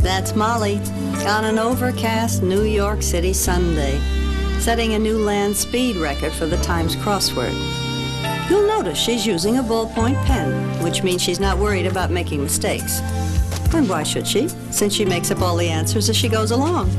That's Molly on an overcast New York City Sunday, setting a new land speed record for the Times crossword. You'll notice she's using a ballpoint pen, which means she's not worried about making mistakes. And why should she, since she makes up all the answers as she goes along?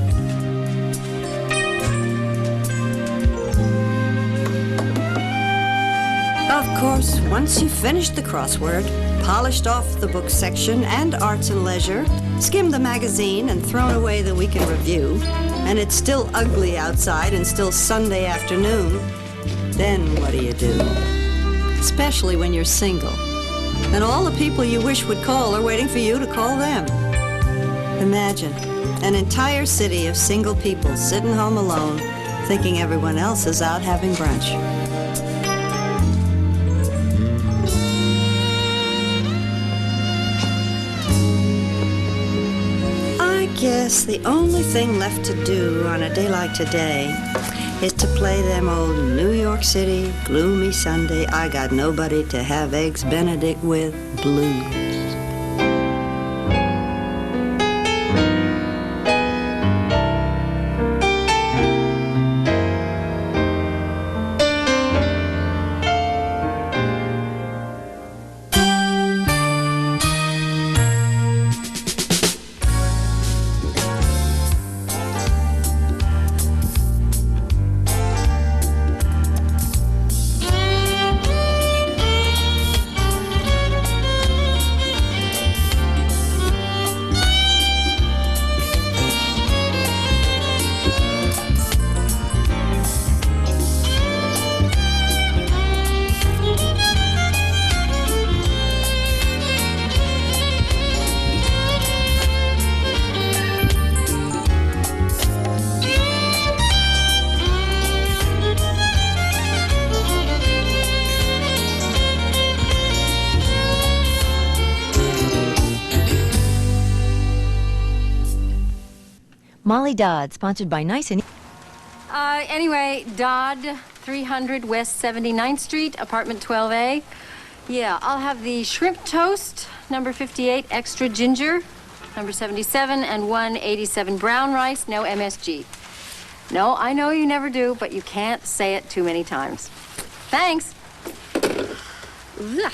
Of course, once you've finished the crossword, polished off the book section and arts and leisure, skimmed the magazine and thrown away the weekend review, and it's still ugly outside and still Sunday afternoon, then what do you do? Especially when you're single, and all the people you wish would call are waiting for you to call them. Imagine an entire city of single people sitting home alone, thinking everyone else is out having brunch. I guess the only thing left to do on a day like today is to play them old New York City, gloomy Sunday, I got nobody to have Eggs Benedict with blues. Molly Dodd, sponsored by Nice and... Anyway, Dodd, 300 West 79th Street, apartment 12A. Yeah, I'll have the shrimp toast, number 58, extra ginger, number 77, and 187 brown rice, no MSG. No, I know you never do, but you can't say it too many times. Thanks. Ugh.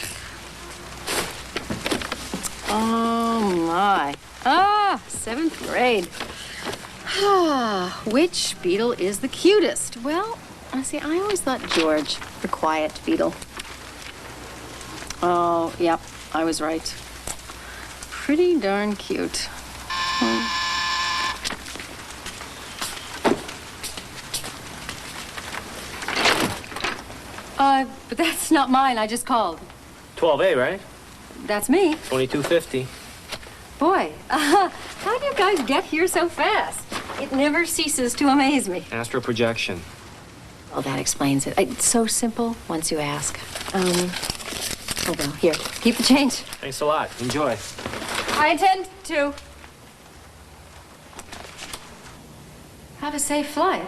Oh, my. Ah, 7th grade. Which beetle is the cutest? Well, see, I always thought George, the quiet beetle. Oh, yep, I was right. Pretty darn cute. But that's not mine. I just called. 12A, right? That's me. 2250. Boy, how do you guys get here so fast? It never ceases to amaze me. Astral projection. Oh, that explains it. It's so simple once you ask. Oh, well, here, keep the change. Thanks a lot. Enjoy. I intend to. Have a safe flight.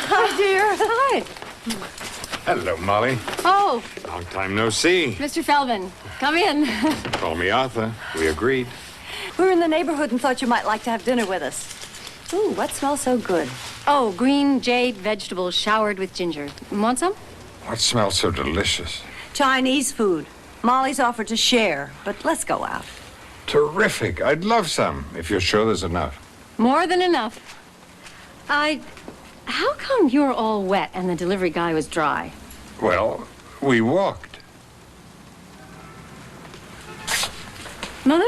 Hi, dear. Hi. Hello, Molly. Oh. Long time no see. Mr. Feldman, come in. Call me Arthur. We agreed. We were in the neighborhood and thought you might like to have dinner with us. Ooh, what smells so good? Oh, green jade vegetables showered with ginger. Want some? What smells so delicious? Chinese food. Molly's offered to share, but let's go out. Terrific. I'd love some, if you're sure there's enough. More than enough. How come you're all wet and the delivery guy was dry? Well, we walked. Mother?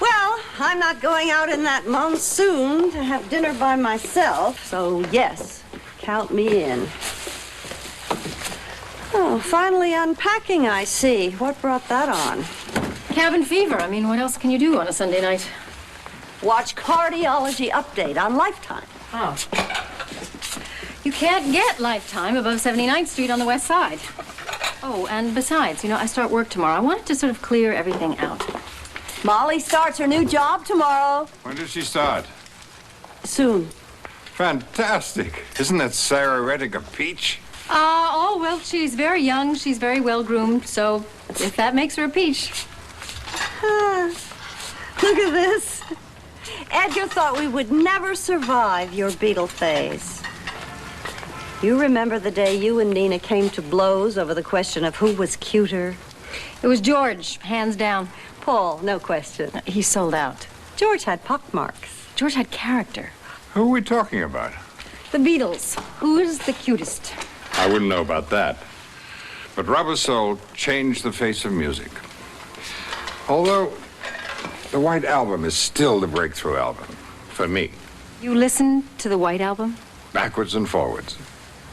Well, I'm not going out in that monsoon to have dinner by myself, so yes, count me in. Oh, finally unpacking, I see. What brought that on? Cabin fever. I mean, what else can you do on a Sunday night? Watch Cardiology Update on Lifetime. Oh. You can't get Lifetime above 79th Street on the west side. Oh, and besides, I start work tomorrow. I wanted to sort of clear everything out. Molly starts her new job tomorrow. When does she start? Soon. Fantastic. Isn't that Sarah Reddick a peach? Oh, well, she's very young. She's very well groomed. So if that makes her a peach. Look at this. Edgar thought we would never survive your Beatle phase. You remember the day you and Nina came to blows over the question of who was cuter? It was George, hands down. Paul, no question. He sold out. George had pockmarks. George had character. Who are we talking about? The Beatles. Who is the cutest? I wouldn't know about that. But Rubber Soul changed the face of music. Although the White Album is still the breakthrough album for me. You listened to the White Album? Backwards and forwards.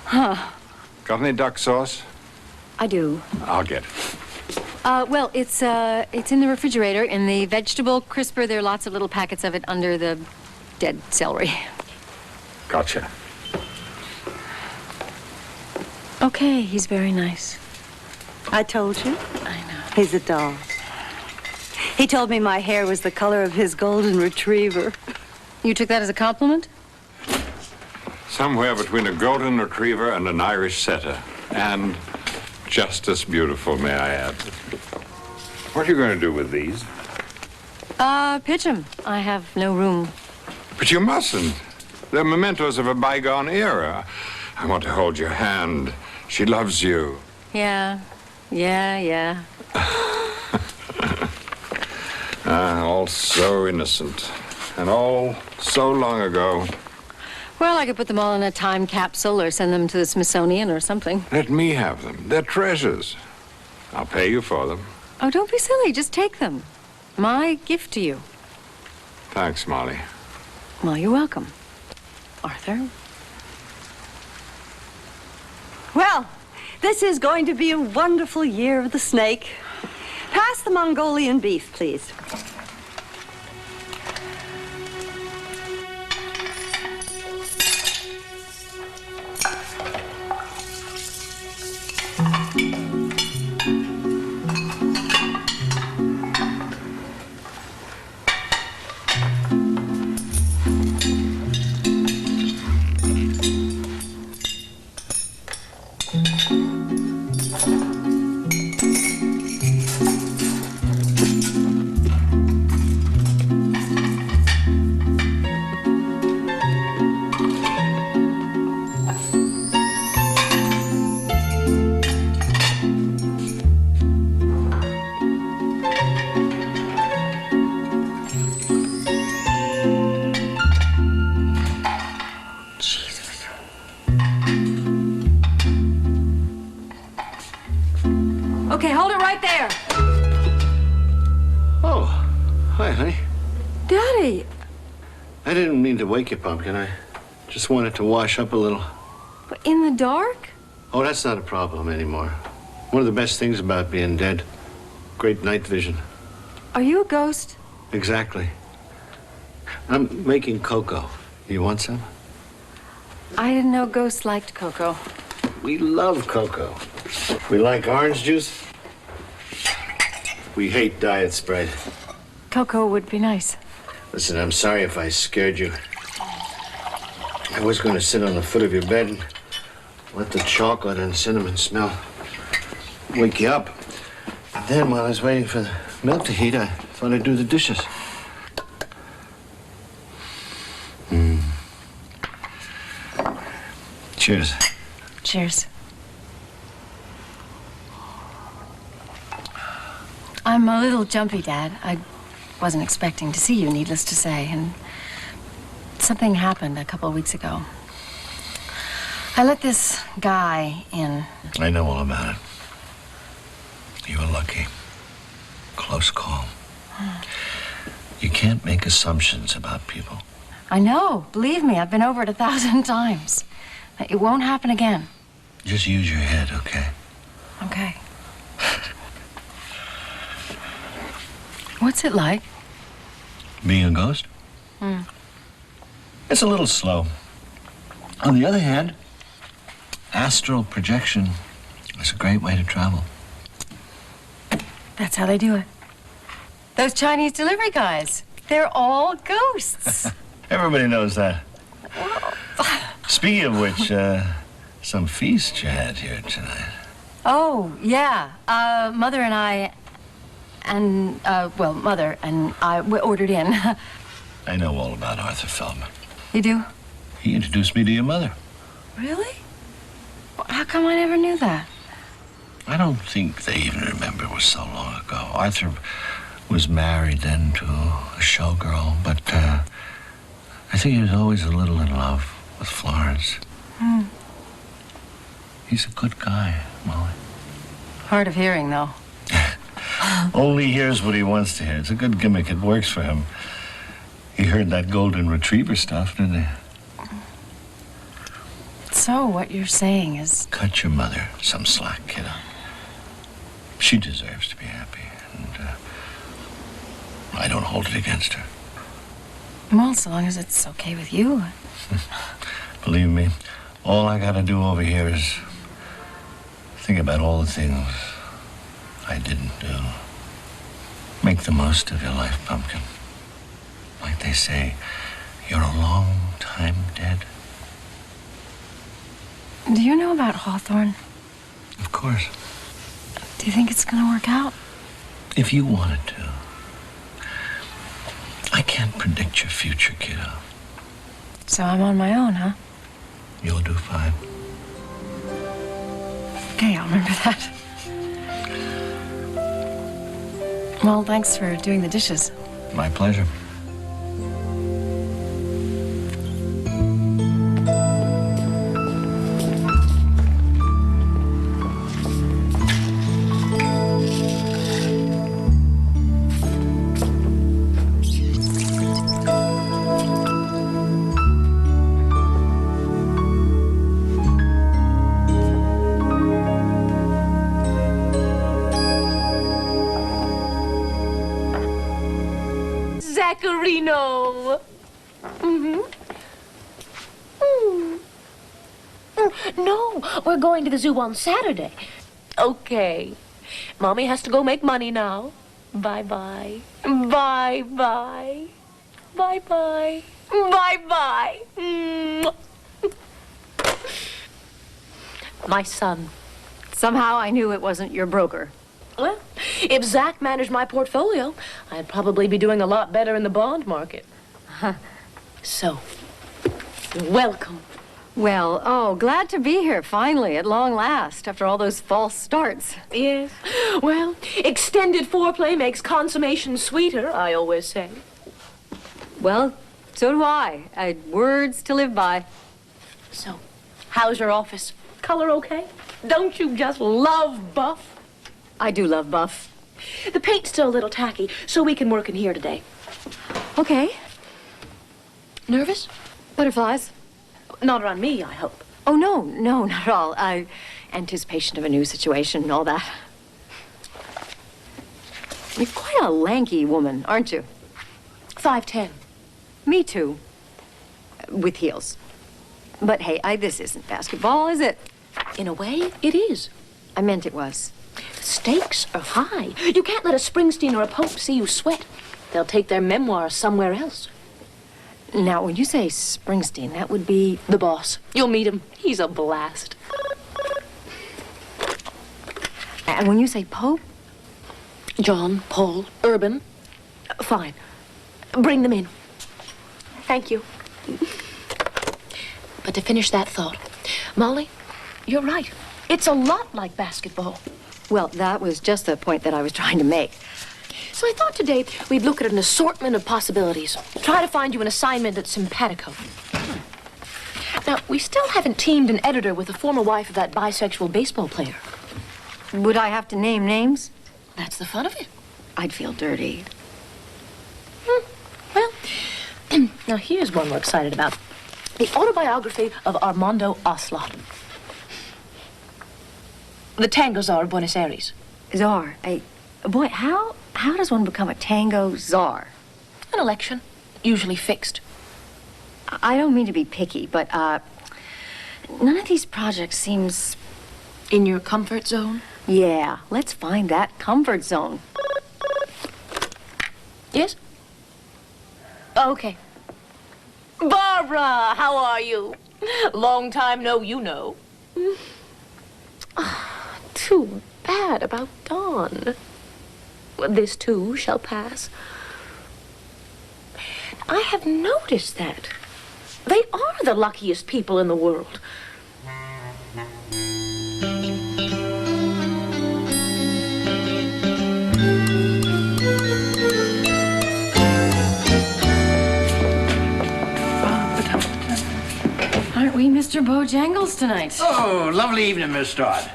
Huh. Got any duck sauce? I do. I'll get it. Well, it's in the refrigerator, in the vegetable crisper. There are lots of little packets of it under the dead celery. Gotcha. Okay, he's very nice. I told you. I know. He's a doll. He told me my hair was the color of his golden retriever. You took that as a compliment? Somewhere between a golden retriever and an Irish setter. And just as beautiful, may I add. What are you going to do with these? Pitch 'em. I have no room. But you mustn't. They're mementos of a bygone era. I want to hold your hand. She loves you. Yeah. All so innocent. And all so long ago. Well, I could put them all in a time capsule or send them to the Smithsonian or something. Let me have them. They're treasures. I'll pay you for them. Oh, don't be silly. Just take them. My gift to you. Thanks, Molly. Well, you're welcome. Arthur? Well, this is going to be a wonderful year of the snake. Pass the Mongolian beef, please. Okay, hold it right there. Oh, hi, honey. Daddy. I didn't mean to wake you, Pumpkin. I just wanted to wash up a little. In the dark? Oh, that's not a problem anymore. One of the best things about being dead. Great night vision. Are you a ghost? Exactly. I'm making cocoa. You want some? I didn't know ghosts liked cocoa. We love cocoa. We like orange juice. We hate diet Sprite. Cocoa would be nice. Listen, I'm sorry if I scared you. I was going to sit on the foot of your bed and let the chocolate and cinnamon smell wake you up. But then, while I was waiting for the milk to heat, I thought I'd do the dishes. Cheers. Cheers. I'm a little jumpy, Dad. I wasn't expecting to see you, needless to say, and something happened a couple of weeks ago. I let this guy in. I know all about it. You were lucky. Close call. You can't make assumptions about people. I know. Believe me, I've been over it 1,000 times. It won't happen again. Just use your head, okay? Okay. What's it like? Being a ghost? It's a little slow. On the other hand, astral projection is a great way to travel. That's how they do it. Those Chinese delivery guys. They're all ghosts. Everybody knows that. Speaking of which, some feast you had here tonight. Oh, yeah. Mother and I, we ordered in. I know all about Arthur Feldman. You do? He introduced me to your mother. Really? Well, how come I never knew that? I don't think they even remember it was so long ago. Arthur was married then to a showgirl, but I think he was always a little in love with Florence. He's a good guy, Molly. Hard of hearing, though. Only hears what he wants to hear. It's a good gimmick. It works for him. He heard that golden retriever stuff, didn't he? So what you're saying is... Cut your mother some slack, kiddo. She deserves to be happy, and I don't hold it against her. Well, so long as it's okay with you. Believe me, all I gotta do over here is think about all the things I didn't do. Make the most of your life, Pumpkin. Like they say, you're a long time dead. Do you know about Hawthorne? Of course. Do you think it's gonna work out? If you wanted to. I can't predict your future, kiddo. So I'm on my own, huh? You'll do fine. Okay, I'll remember that. Well, thanks for doing the dishes. My pleasure. Zacharino. No, we're going to the zoo on Saturday. Okay. Mommy has to go make money now. Bye-bye. Bye-bye. Bye-bye. Bye-bye. My son. Somehow I knew it wasn't your broker. Well, if Zach managed my portfolio, I'd probably be doing a lot better in the bond market. So, welcome. Well, oh, glad to be here, finally, at long last, after all those false starts. Yes. Well, extended foreplay makes consummation sweeter, I always say. Well, so do I. Words to live by. So, how's your office? Color okay? Don't you just love buff? I do love buff. The paint's still a little tacky, so we can work in here today. Okay. Nervous? Butterflies? Not around me, I hope. Oh, no, not at all. Anticipation of a new situation and all that. You're quite a lanky woman, aren't you? 5'10". Me too. With heels. But hey, this isn't basketball, is it? In a way, it is. I meant it was. The stakes are high. You can't let a Springsteen or a Pope see you sweat. They'll take their memoirs somewhere else. Now, when you say Springsteen, that would be... The boss. You'll meet him. He's a blast. And when you say Pope? John, Paul, Urban. Fine. Bring them in. Thank you. But to finish that thought, Molly, you're right. It's a lot like basketball. Well, that was just the point that I was trying to make. So I thought today we'd look at an assortment of possibilities. Try to find you an assignment that's simpatico. Now, we still haven't teamed an editor with the former wife of that bisexual baseball player. Would I have to name names? That's the fun of it. I'd feel dirty. Well, now here's one we're excited about. The autobiography of Armando Oslot. The tango czar of Buenos Aires. Czar. Boy, how does one become a tango czar? An election, usually fixed. I don't mean to be picky, but, none of these projects seems... In your comfort zone? Yeah, let's find that comfort zone. Yes? Okay. Barbara, how are you? Long time no you know. Too bad about Don. This too shall pass. I have noticed that. They are the luckiest people in the world. Aren't we Mr. Bojangles tonight? Oh, lovely evening, Miss Dodd.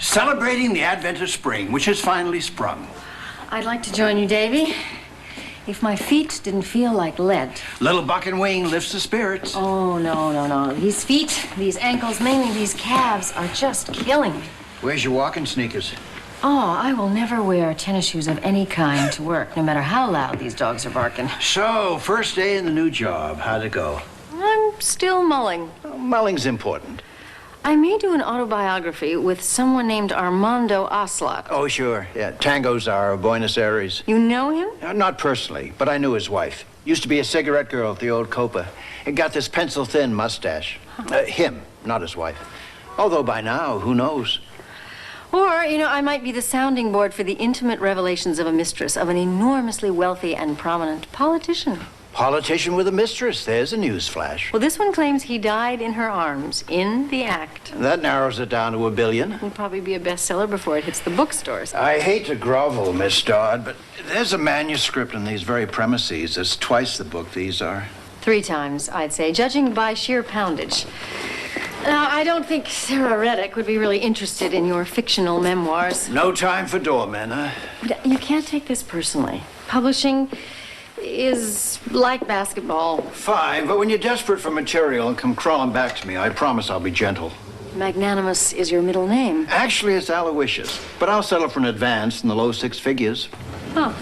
Celebrating the advent of spring, which has finally sprung. I'd like to join you, Davy. If my feet didn't feel like lead. Little buck and wing lifts the spirits. Oh, no. These feet, these ankles, mainly these calves, are just killing me. Where's your walking sneakers? Oh, I will never wear tennis shoes of any kind to work, no matter how loud these dogs are barking. So, first day in the new job. How'd it go? I'm still mulling. Mulling's important. I may do an autobiography with someone named Armando Oslot. Oh, sure. Yeah, Tango Czar of Buenos Aires. You know him? Not personally, but I knew his wife. Used to be a cigarette girl at the old Copa. He got this pencil-thin mustache. Him, not his wife. Although by now, who knows? Or, I might be the sounding board for the intimate revelations of a mistress of an enormously wealthy and prominent politician. Politician with a mistress. There's a news flash. Well, this one claims he died in her arms, in the act. That narrows it down to $1 billion. It'll probably be a bestseller before it hits the bookstores. I hate to grovel, Miss Dodd, but there's a manuscript in these very premises that's twice the book these are. 3 times, I'd say, judging by sheer poundage. Now, I don't think Sarah Reddick would be really interested in your fictional memoirs. No time for doormen, huh? But you can't take this personally. Publishing is like basketball. Fine, but when you're desperate for material and come crawling back to me, I promise I'll be gentle. Magnanimous is your middle name. Actually, it's Aloysius, but I'll settle for an advance in the low 6 figures. Oh.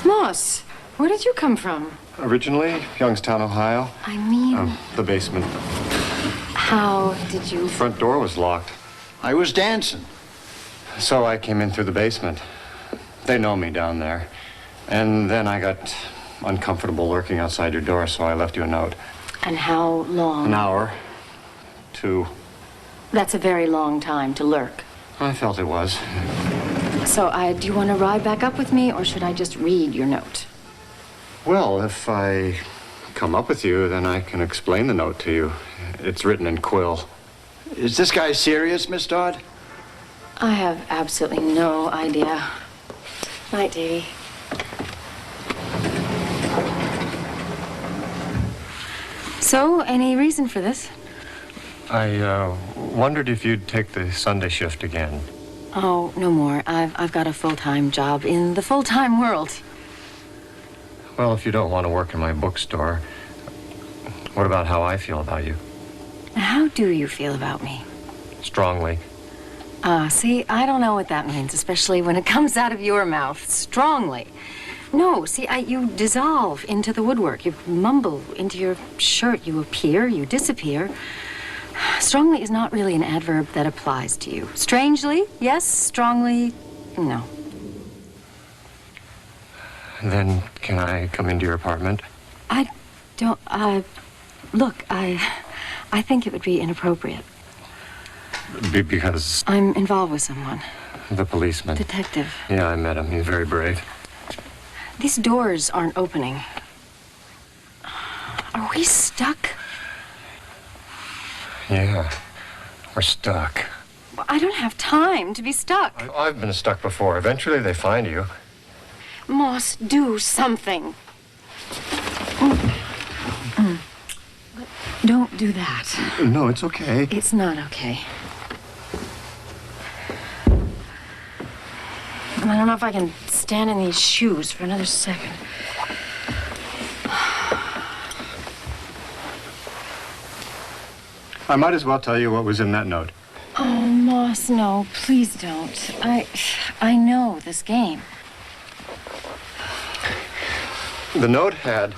Moss, where did you come from? Originally, Youngstown, Ohio. I mean... The basement. How did you... The front door was locked. I was dancing. So I came in through the basement. They know me down there. And then I got uncomfortable lurking outside your door, so I left you a note. And how long? An hour. 2. That's a very long time to lurk. I felt it was. So, do you want to ride back up with me, or should I just read your note? Well, if I come up with you, then I can explain the note to you. It's written in quill. Is this guy serious, Miss Dodd? I have absolutely no idea. Night, Davy. So, any reason for this? I wondered if you'd take the Sunday shift again. Oh, no more. I've got a full-time job in the full-time world. Well, if you don't want to work in my bookstore, what about how I feel about you? How do you feel about me? Strongly. See, I don't know what that means, especially when it comes out of your mouth. Strongly. No, see, you dissolve into the woodwork. You mumble into your shirt. You appear, you disappear. Strongly is not really an adverb that applies to you. Strangely, yes. Strongly, no. Then can I come into your apartment? I don't, look, I think it would be inappropriate. Because I'm involved with someone. the policeman. Detective. Yeah, I met him. He's very brave. These doors aren't opening. Are we stuck? Yeah, we're stuck. Well, I don't have time to be stuck. I've been stuck before. Eventually they find you. Moss, do something. Don't do that. No, it's okay. It's not okay. I don't know if I can stand in these shoes for another second. I might as well tell you what was in that note. Oh, Moss, no, please don't. I know this game. The note had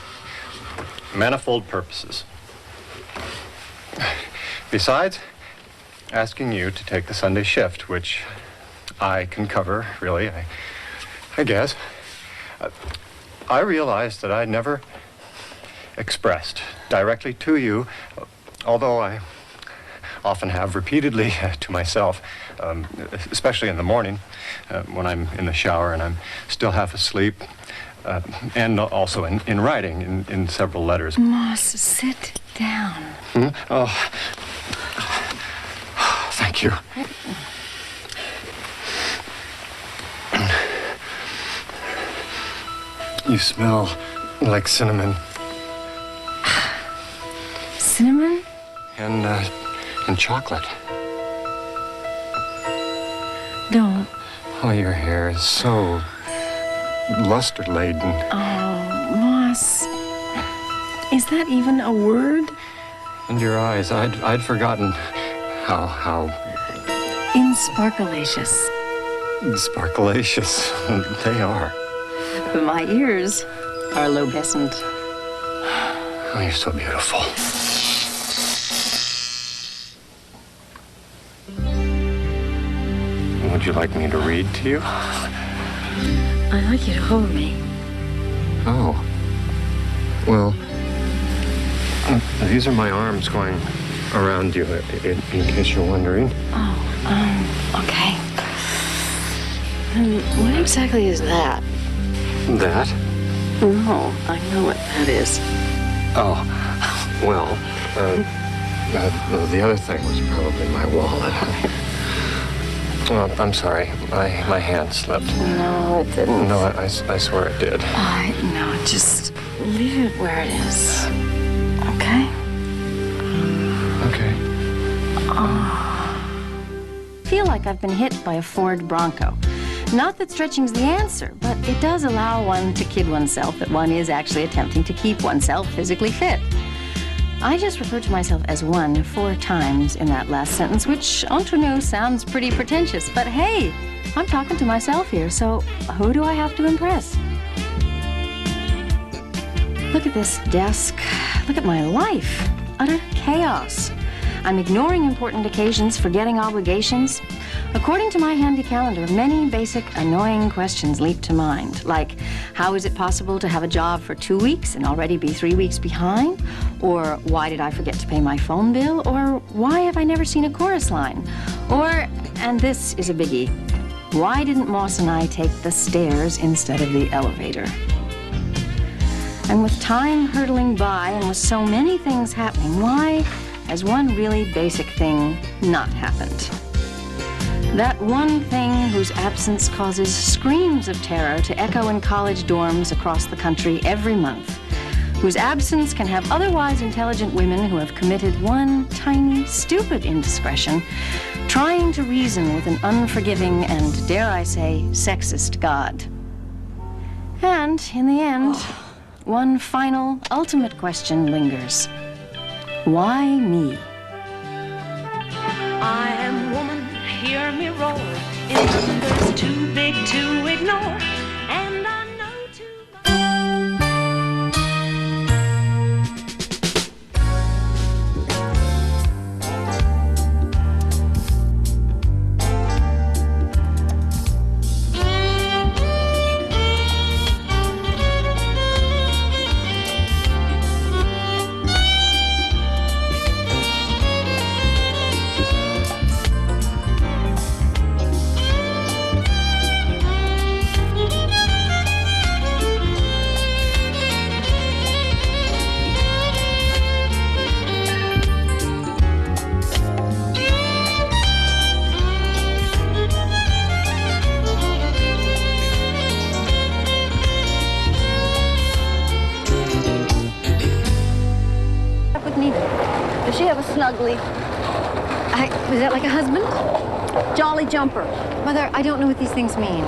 manifold purposes. Besides asking you to take the Sunday shift, which I can cover, really, I guess. I realized that I never expressed directly to you, although I often have repeatedly to myself, especially in the morning when I'm in the shower and I'm still half asleep, and also in writing in several letters. Moss, sit down. Oh, thank you. You smell like cinnamon. Cinnamon? And chocolate. Don't. Oh, your hair is so luster-laden. Oh, Moss. Is that even a word? And your eyes, I'd forgotten how Insparkalacious. sparkalacious they are. But my ears are lobescent. Oh, you're so beautiful. Would you like me to read to you? I'd like you to hold me. Oh. Well, these are my arms going around you, in case you're wondering. Oh, okay. What exactly is that? That? No, I know what that is. Oh, well, the other thing was probably my wallet. Oh, I'm sorry. My hand slipped. No, it didn't. No, I swear it did. No, just leave it where it is. Okay? Okay. I feel like I've been hit by a Ford Bronco. Not that stretching's the answer, but it does allow one to kid oneself that one is actually attempting to keep oneself physically fit. I just referred to myself as one 4 times in that last sentence, which, entre nous, sounds pretty pretentious. But hey, I'm talking to myself here, so who do I have to impress? Look at this desk. Look at my life. Utter chaos. I'm ignoring important occasions, forgetting obligations. According to my handy calendar, many basic, annoying questions leap to mind, like, how is it possible to have a job for 2 weeks and already be 3 weeks behind? Or, why did I forget to pay my phone bill? Or, why have I never seen a chorus line? Or, and this is a biggie, why didn't Moss and I take the stairs instead of the elevator? And with time hurtling by and with so many things happening, why has one really basic thing not happened? That one thing whose absence causes screams of terror to echo in college dorms across the country every month, whose absence can have otherwise intelligent women who have committed one tiny, stupid indiscretion, trying to reason with an unforgiving and, dare I say, sexist God. And, in the end, one final, ultimate question lingers. Why me? I am woman, hear me roar. In numbers too big to ignore. And I know too Does she have a snuggly? Is that like a husband? Jolly jumper. Mother, I don't know what these things mean.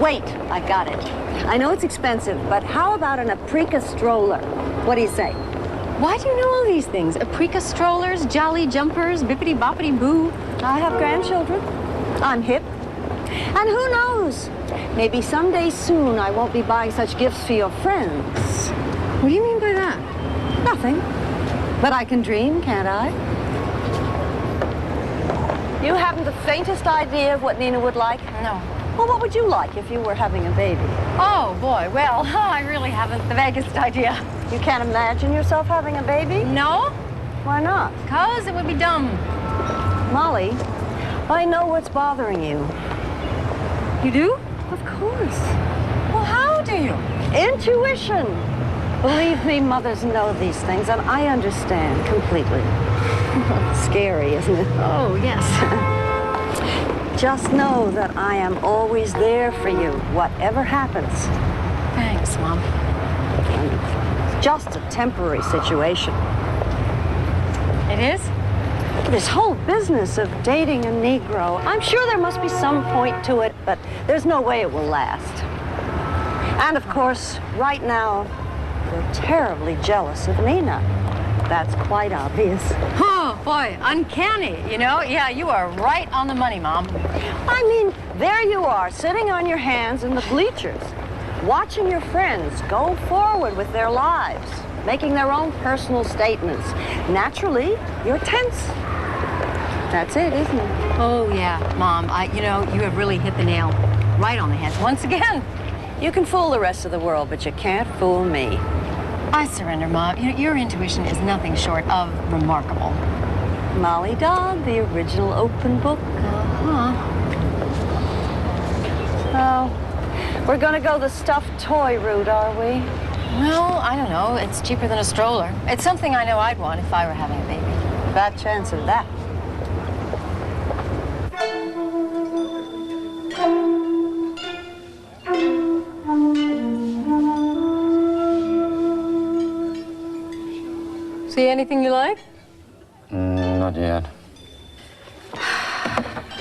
Wait, I got it. I know it's expensive, but how about an Aprica stroller? What do you say? Why do you know all these things? Aprica strollers, jolly jumpers, bippity-boppity-boo. I have grandchildren. I'm hip. And who knows? Maybe someday soon I won't be buying such gifts for your friends. What do you mean by that? Nothing. But I can dream, can't I? You haven't the faintest idea of what Nina would like? No. Well, what would you like if you were having a baby? Oh, boy. Well, I really haven't the vaguest idea. You can't imagine yourself having a baby? No? Why not? Because it would be dumb. Molly, I know what's bothering you. You do? Of course. Well, how do you? Intuition. Believe me, mothers know these things, and I understand completely. Scary, isn't it? Oh, yes. Just know that I am always there for you, whatever happens. Thanks, Mom. It's just a temporary situation. It is? This whole business of dating a Negro, I'm sure there must be some point to it, but there's no way it will last. And of course, right now, you're terribly jealous of Nina. That's quite obvious. Oh, boy, uncanny, you know? Yeah, you are right on the money, Mom. I mean, there you are, sitting on your hands in the bleachers, watching your friends go forward with their lives, making their own personal statements. Naturally, you're tense. That's it, isn't it? Oh, yeah, Mom. You have really hit the nail right on the head once again. You can fool the rest of the world, but you can't fool me. I surrender, Mom. Your intuition is nothing short of remarkable. Molly Dodd, the original open book. Oh, we're gonna go the stuffed toy route, are we? Well, I don't know. It's cheaper than a stroller. It's something I know I'd want if I were having a baby. Bad chance of that. See anything you like? Not yet.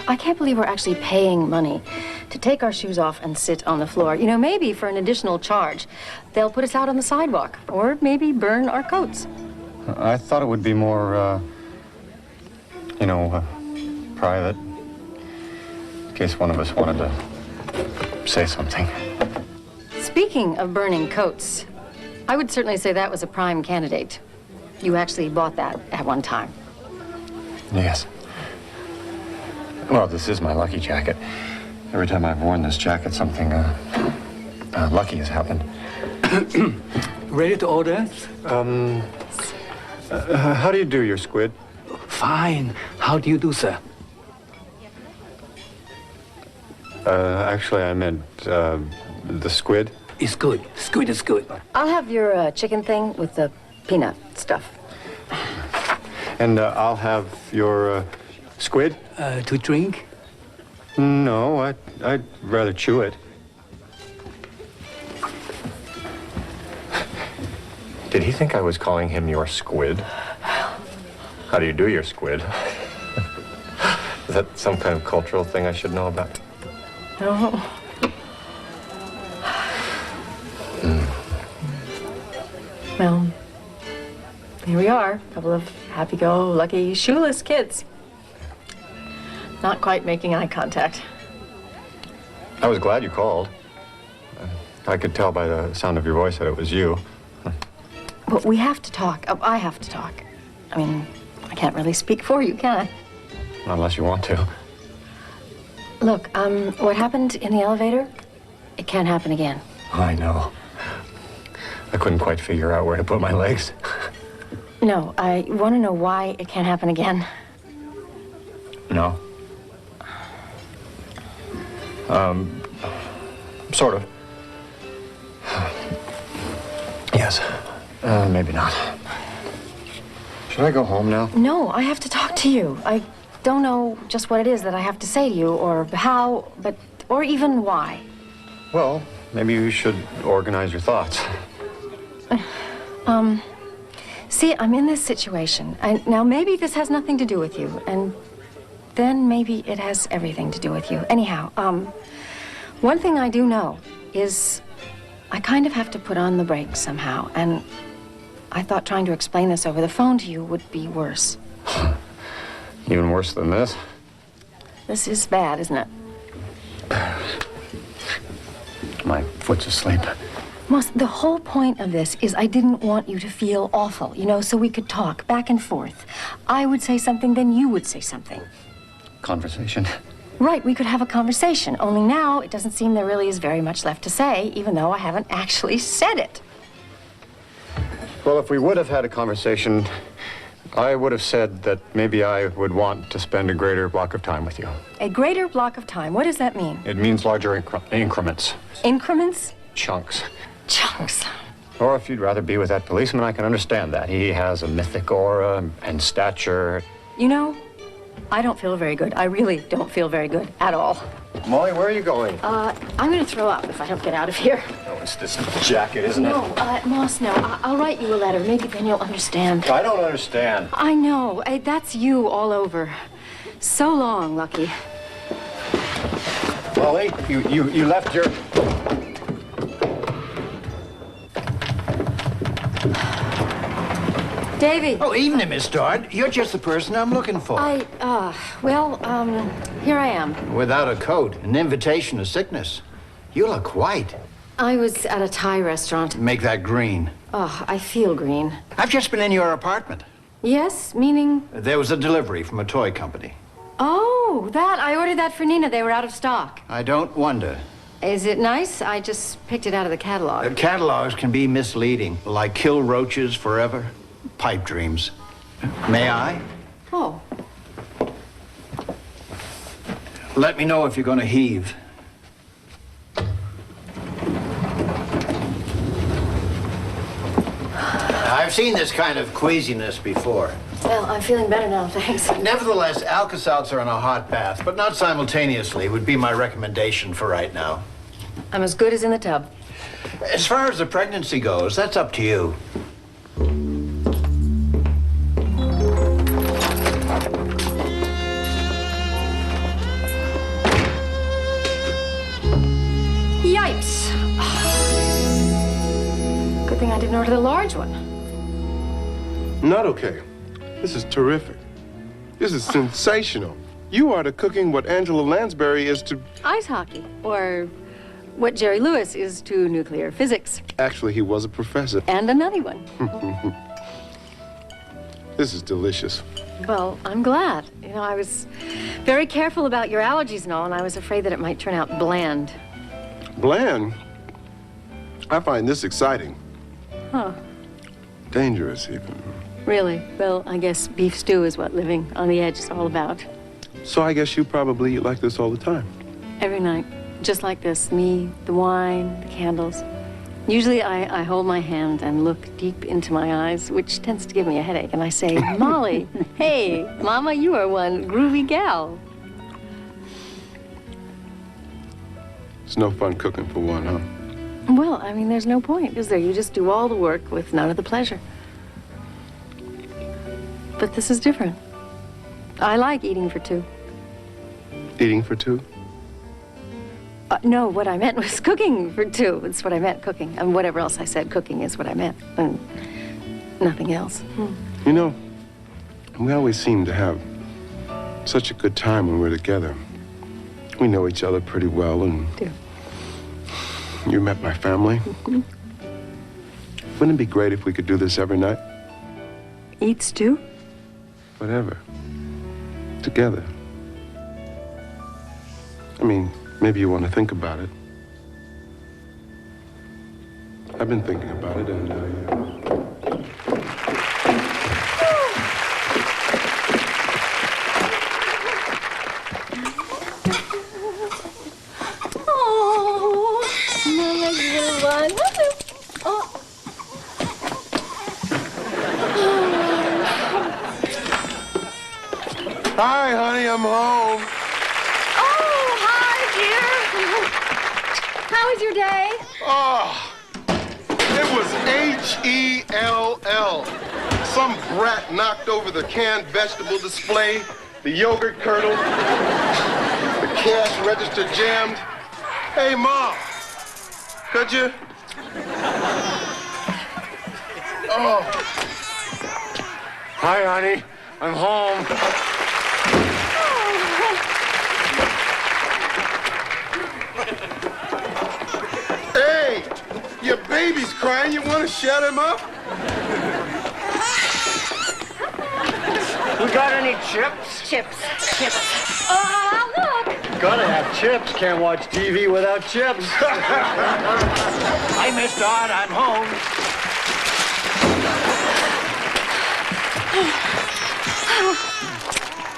I can't believe we're actually paying money to take our shoes off and sit on the floor. Maybe for an additional charge, they'll put us out on the sidewalk, or maybe burn our coats. I thought it would be more, private. In case one of us wanted to say something. Speaking of burning coats, I would certainly say that was a prime candidate. You actually bought that at one time. Yes. Well, this is my lucky jacket. Every time I've worn this jacket, something lucky has happened. Ready to order? How do you do your squid? Fine. How do you do, sir? Actually, I meant the squid. It's good. Squid is good. I'll have your chicken thing with the peanut stuff. And I'll have your squid. To drink? No, I'd rather chew it. Did he think I was calling him your squid? How do you do your squid? Is that some kind of cultural thing I should know about? No. Well, here we are, a couple of happy-go-lucky shoeless kids. Not quite making eye contact. I was glad you called. I could tell by the sound of your voice that it was you. But we have to talk. Oh, I have to talk. I mean, I can't really speak for you, can I? Unless you want to. Look, what happened in the elevator, it can't happen again. I know. I couldn't quite figure out where to put my legs. No, I want to know why it can't happen again. No. Sort of. Yes. Maybe not. Should I go home now? No, I have to talk to you. I don't know just what it is that I have to say to you, or how, or even why. Well, maybe you should organize your thoughts. See, I'm in this situation. Now, maybe this has nothing to do with you, and then maybe it has everything to do with you. Anyhow, one thing I do know is I kind of have to put on the brakes somehow, and I thought trying to explain this over the phone to you would be worse. Even worse than this? This is bad, isn't it? My foot's asleep. Moss, the whole point of this is I didn't want you to feel awful, so we could talk back and forth. I would say something, then you would say something. Conversation. Right, we could have a conversation. Only now, it doesn't seem there really is very much left to say, even though I haven't actually said it. Well, if we would have had a conversation, I would have said that maybe I would want to spend a greater block of time with you. A greater block of time, what does that mean? It means larger increments. Increments? Chunks. Chunks. Or if you'd rather be with that policeman, I can understand that. He has a mythic aura and stature. You know, I don't feel very good. I really don't feel very good at all. Molly, where are you going? I'm going to throw up if I don't get out of here. Oh, it's this jacket, isn't it? No, Moss, no. I'll write you a letter. Maybe then you'll understand. I don't understand. I know. That's you all over. So long, Lucky. Molly, you left your... Davy. Oh, evening, Miss Dodd. You're just the person I'm looking for. Here I am. Without a coat, an invitation to sickness. You look white. I was at a Thai restaurant. Make that green. Oh, I feel green. I've just been in your apartment. Yes, meaning? There was a delivery from a toy company. Oh, that. I ordered that for Nina. They were out of stock. I don't wonder. Is it nice? I just picked it out of the catalog. Catalogs can be misleading, like Kill Roaches Forever, Pipe Dreams. May I? Oh. Let me know if you're going to heave. I've seen this kind of queasiness before. Well, I'm feeling better now, thanks. Nevertheless, Alka-Seltzer and a hot bath, but not simultaneously, would be my recommendation for right now. I'm as good as in the tub. As far as the pregnancy goes, that's up to you. Yipes. Good thing I didn't order the large one. Not okay. This is terrific. This is sensational. You are to cooking what Angela Lansbury is to... Ice hockey, or what Jerry Lewis is to nuclear physics. Actually, he was a professor. And another one. This is delicious. Well, I'm glad. You know, I was very careful about your allergies and all, and I was afraid that it might turn out bland. Bland? I find this exciting. Huh. Dangerous, even. Really? Well, I guess beef stew is what living on the edge is all about. So I guess you probably eat like this all the time. Every night. Just like this. Me, the wine, the candles. Usually I hold my hand and look deep into my eyes, which tends to give me a headache, and I say, Molly, hey, Mama, you are one groovy gal. It's no fun cooking for one, huh? Well, I mean, there's no point, is there? You just do all the work with none of the pleasure. But this is different. I like eating for two. Eating for two? No, what I meant was cooking for two. That's what I meant, cooking. And whatever else I said, cooking is what I meant. And nothing else. You know, we always seem to have such a good time when we're together. We know each other pretty well, and... Do. You met my family. Wouldn't it be great if we could do this every night? Eat stew? Whatever. Together. I mean, maybe you want to think about it. I've been thinking about it, and Oh, my little one. Oh. Hi, honey, I'm home. Oh, hi, dear. How was your day? Oh, it was H-E-L-L. Some brat knocked over the canned vegetable display, the yogurt curdled, the cash register jammed. Hey, Mom, could you? Oh. Hi, honey. I'm home. Hey, your baby's crying. You want to shut him up? You got any chips? Chips. Oh, look. Gotta have chips. Can't watch TV without chips. Hi, Miss Dodd, I'm home.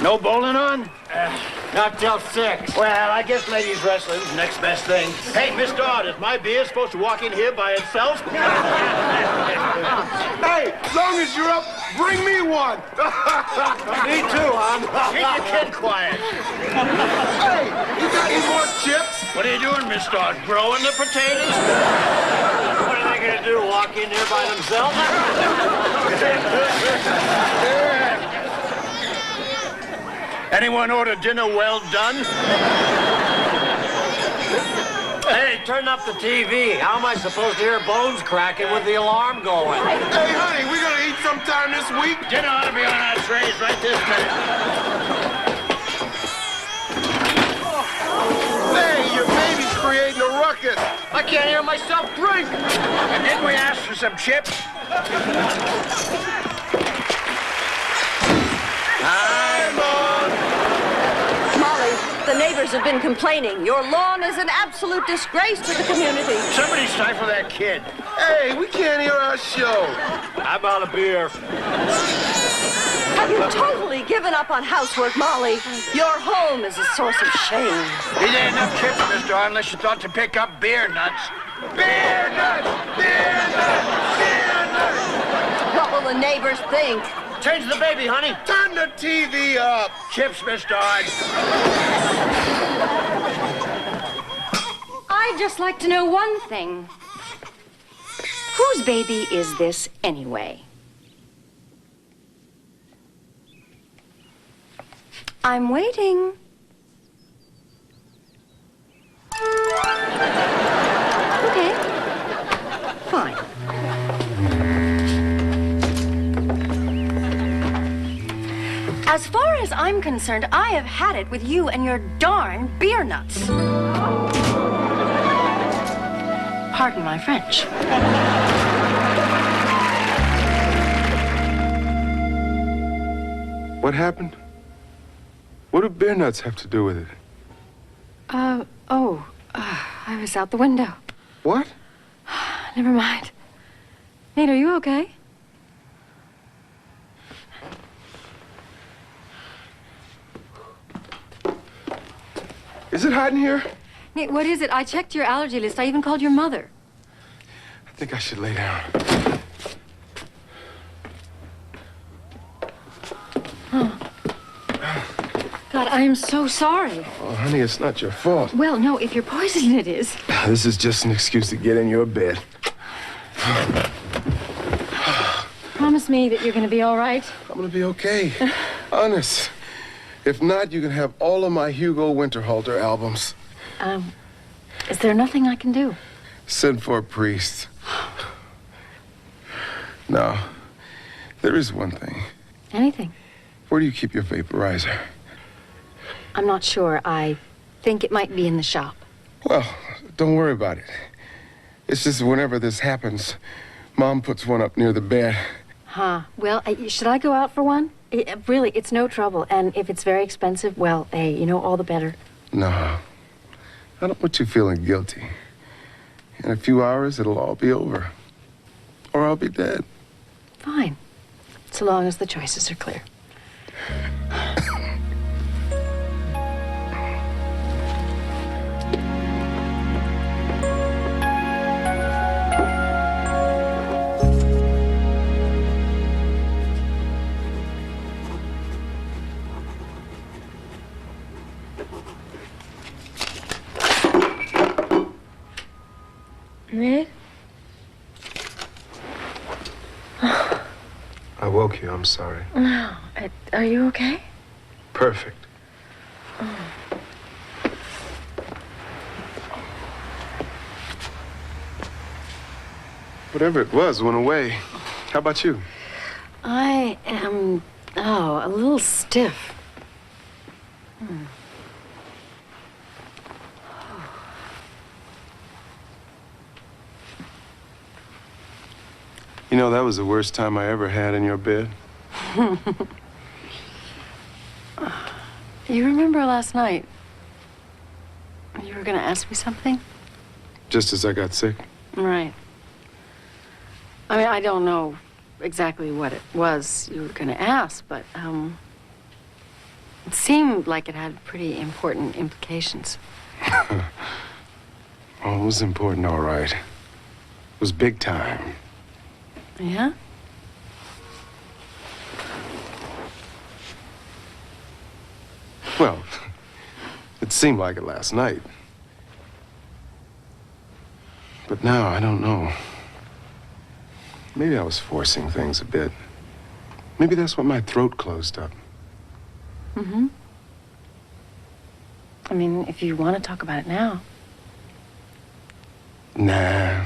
No bowling on? Not till 6. Well, I guess ladies wrestling's the next best thing. Hey, Miss Dodd, is my beer supposed to walk in here by itself? Hey, as long as you're up, bring me one. Me too, hon. Keep your kid quiet. Hey, you got any more chips? What are you doing, Miss Dodd? Growing the potatoes? What are they gonna do, walk in here by themselves? Anyone order dinner well done? Hey, turn up the TV. How am I supposed to hear bones cracking with the alarm going? Hey, honey, we gonna eat sometime this week? Dinner ought to be on our trays right this minute. Hey, your baby's creating a ruckus. I can't hear myself drink. And didn't we ask for some chips? I'm on. Molly, the neighbors have been complaining. Your lawn is an absolute disgrace to the community. Somebody stifle that kid. Hey, we can't hear our show. How about a beer? Have you totally given up on housework, Molly? Your home is a source of shame. These ain't enough chips, Mister, unless you thought to pick up beer nuts. Beer nuts! Beer nuts! Beer nuts! What will the neighbors think? Change the baby, honey. Turn the TV up. Chips, Miss Dodd. I'd just like to know one thing. Whose baby is this anyway? I'm waiting. Okay. Fine. As far as I'm concerned, I have had it with you and your darn beer nuts. Pardon my French. What happened? What do beer nuts have to do with it? I was out the window. What? Never mind. Nate, are you okay? Is it hot in here? Nate, what is it? I checked your allergy list. I even called your mother. I think I should lay down. God, I am so sorry. Oh, honey, it's not your fault. Well, no, if you're poisoned, it is. This is just an excuse to get in your bed. Promise me that you're going to be all right. I'm gonna be okay. Honest. If not, you can have all of my Hugo Winterhalter albums. Is there nothing I can do? Send for a priest. No. There is one thing. Anything. Where do you keep your vaporizer? I'm not sure. I think it might be in the shop. Well, don't worry about it. It's just whenever this happens, Mom puts one up near the bed. Huh. Well, should I go out for one? Really, it's no trouble. And if it's very expensive, well, hey, you know, all the better. No. I don't want you feeling guilty. In a few hours, it'll all be over. Or I'll be dead. Fine. So long as the choices are clear. Ned? I woke you, I'm sorry. No. Are you okay? Perfect. Whatever it was went away. How about you? I am, a little stiff. You know, that was the worst time I ever had in your bed. You remember last night? gonna ask me something? Just as I got sick? Right. I mean, I don't know exactly what it was you were gonna ask, but, it seemed like it had pretty important implications. Oh, it was important, all right. It was big time. Yeah? Well, it seemed like it last night. But now, I don't know. Maybe I was forcing things a bit. Maybe that's why my throat closed up. Mm-hmm. I mean, if you want to talk about it now. Nah.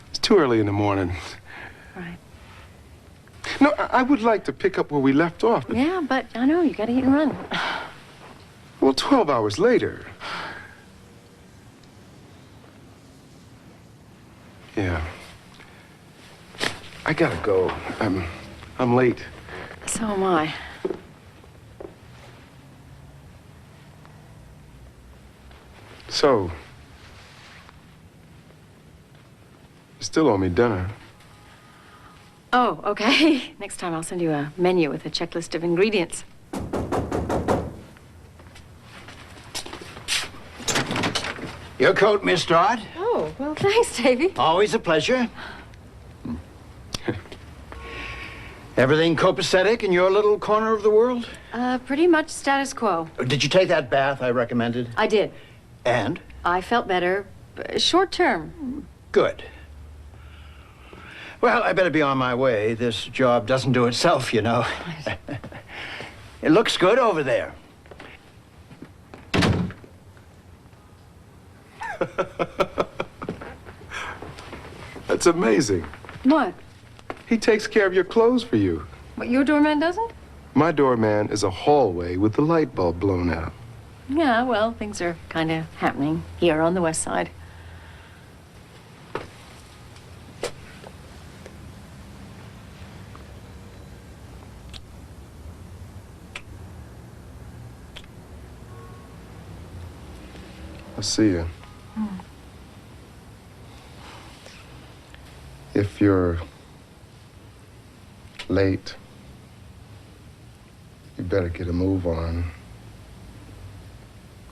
It's too early in the morning. Right. No, I would like to pick up where we left off. But... Yeah, but I know, you gotta eat and run. Well, 12 hours later. Yeah. I gotta go. I'm late. So am I. So, you still owe me dinner. Oh, okay. Next time I'll send you a menu with a checklist of ingredients. Your coat, Miss Dodd. Oh, well, thanks, Davy. Always a pleasure. Everything copacetic in your little corner of the world? Pretty much status quo. Did you take that bath I recommended? I did. And? I felt better. Short term. Good. Well, I better be on my way. This job doesn't do itself, you know. It looks good over there. That's amazing. What? He takes care of your clothes for you. What, your doorman doesn't? My doorman is a hallway with the light bulb blown out. Yeah, well, things are kind of happening here on the west side. I'll see you. If you're late, you better get a move on.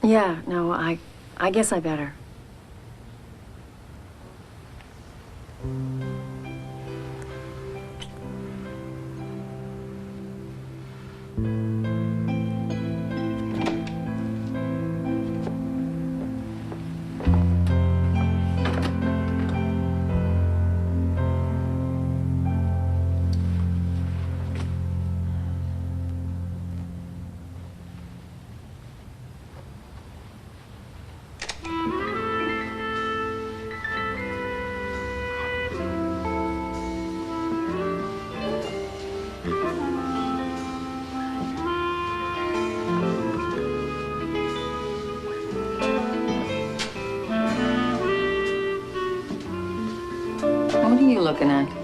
Yeah, no, I guess I better. What are you looking at?